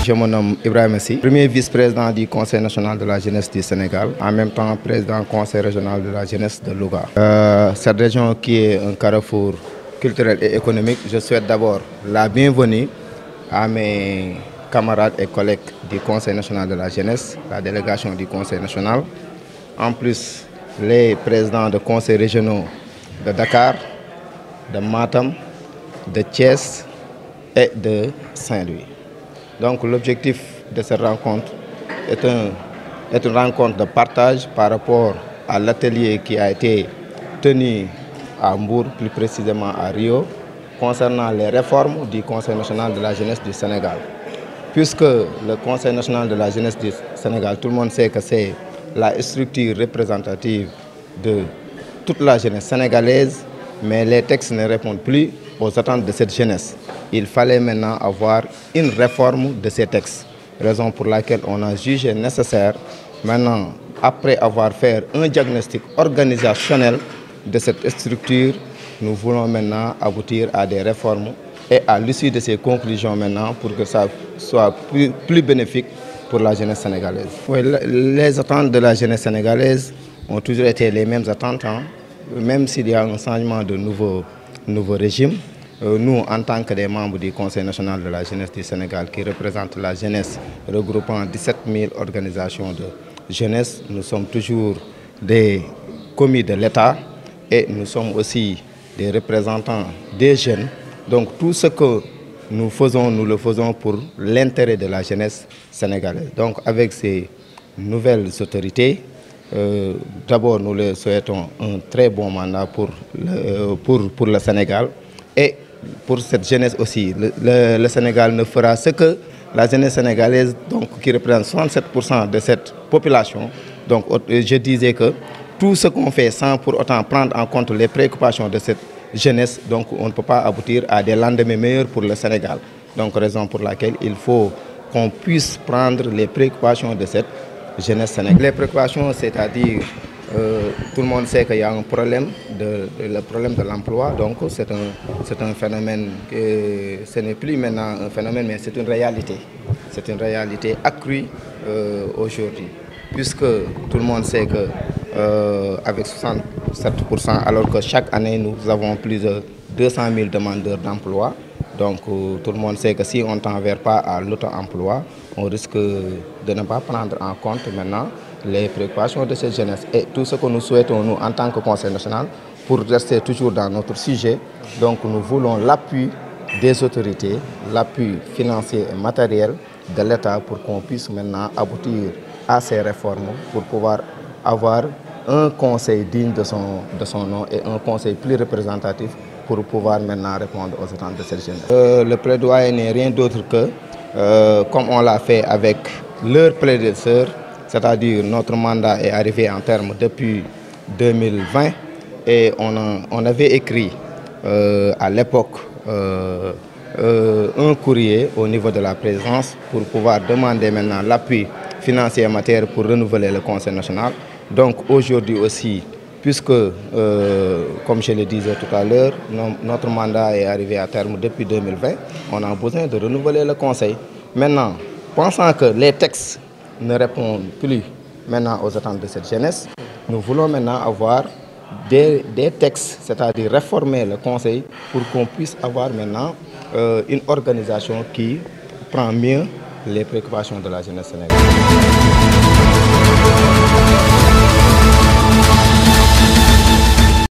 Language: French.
Je me nomme Ibrahim Sy, premier vice-président du Conseil national de la jeunesse du Sénégal, en même temps président du Conseil régional de la jeunesse de Louga. Cette région qui est un carrefour culturel et économique, je souhaite d'abord la bienvenue à mes camarades et collègues du Conseil national de la jeunesse, la délégation du Conseil national, en plus les présidents de conseils régionaux de Dakar, de Matam, de Thiès et de Saint-Louis. Donc l'objectif de cette rencontre est une rencontre de partage par rapport à l'atelier qui a été tenu à Mbour, plus précisément à Rio, concernant les réformes du Conseil national de la jeunesse du Sénégal. Puisque le Conseil national de la jeunesse du Sénégal, tout le monde sait que c'est la structure représentative de toute la jeunesse sénégalaise, mais les textes ne répondent plus aux attentes de cette jeunesse. Il fallait maintenant avoir une réforme de ces textes, raison pour laquelle on a jugé nécessaire, maintenant, après avoir fait un diagnostic organisationnel de cette structure, nous voulons maintenant aboutir à des réformes et à l'issue de ces conclusions maintenant pour que ça soit plus bénéfique pour la jeunesse sénégalaise. Oui, les attentes de la jeunesse sénégalaise ont toujours été les mêmes attentes, hein. Même s'il y a un changement de nouveau régime, nous, en tant que des membres du Conseil national de la jeunesse du Sénégal, qui représente la jeunesse regroupant 17 000 organisations de jeunesse, nous sommes toujours des commis de l'État et nous sommes aussi des représentants des jeunes. Donc tout ce que nous faisons, nous le faisons pour l'intérêt de la jeunesse sénégalaise. Donc avec ces nouvelles autorités, d'abord nous leur souhaitons un très bon mandat pour le Sénégal et pour cette jeunesse aussi. Le Sénégal ne fera ce que la jeunesse sénégalaise, donc, qui représente 67% de cette population. Donc je disais que tout ce qu'on fait sans pour autant prendre en compte les préoccupations de cette jeunesse, donc on ne peut pas aboutir à des lendemains meilleurs pour le Sénégal. Donc raison pour laquelle il faut qu'on puisse prendre les préoccupations de cette jeunesse sénégalaise. Les préoccupations, c'est-à-dire, tout le monde sait qu'il y a un problème, le problème de l'emploi, donc c'est un phénomène, ce n'est plus maintenant un phénomène, mais c'est une réalité. C'est une réalité accrue aujourd'hui, puisque tout le monde sait que avec 67%, alors que chaque année nous avons plus de 200 000 demandeurs d'emploi. Donc tout le monde sait que si on ne tend pas à l'auto-emploi, on risque de ne pas prendre en compte maintenant les préoccupations de cette jeunesse. Et tout ce que nous souhaitons, nous, en tant que Conseil national, pour rester toujours dans notre sujet, donc nous voulons l'appui des autorités, l'appui financier et matériel de l'État pour qu'on puisse maintenant aboutir à ces réformes, pour pouvoir avoir un conseil digne de son nom et un conseil plus représentatif pour pouvoir maintenant répondre aux attentes de cette jeunesse. Le plaidoyer n'est rien d'autre que, comme on l'a fait avec leurs prédécesseurs, c'est-à-dire notre mandat est arrivé en terme depuis 2020 et on avait écrit à l'époque un courrier au niveau de la présidence pour pouvoir demander maintenant l'appui financier et matériel pour renouveler le Conseil national. Donc aujourd'hui aussi, puisque, comme je le disais tout à l'heure, notre mandat est arrivé à terme depuis 2020, on a besoin de renouveler le Conseil. Maintenant, pensant que les textes ne répondent plus maintenant aux attentes de cette jeunesse, nous voulons maintenant avoir des textes, c'est-à-dire réformer le Conseil pour qu'on puisse avoir maintenant une organisation qui prend mieux les préoccupations de la jeunesse sénégalaise.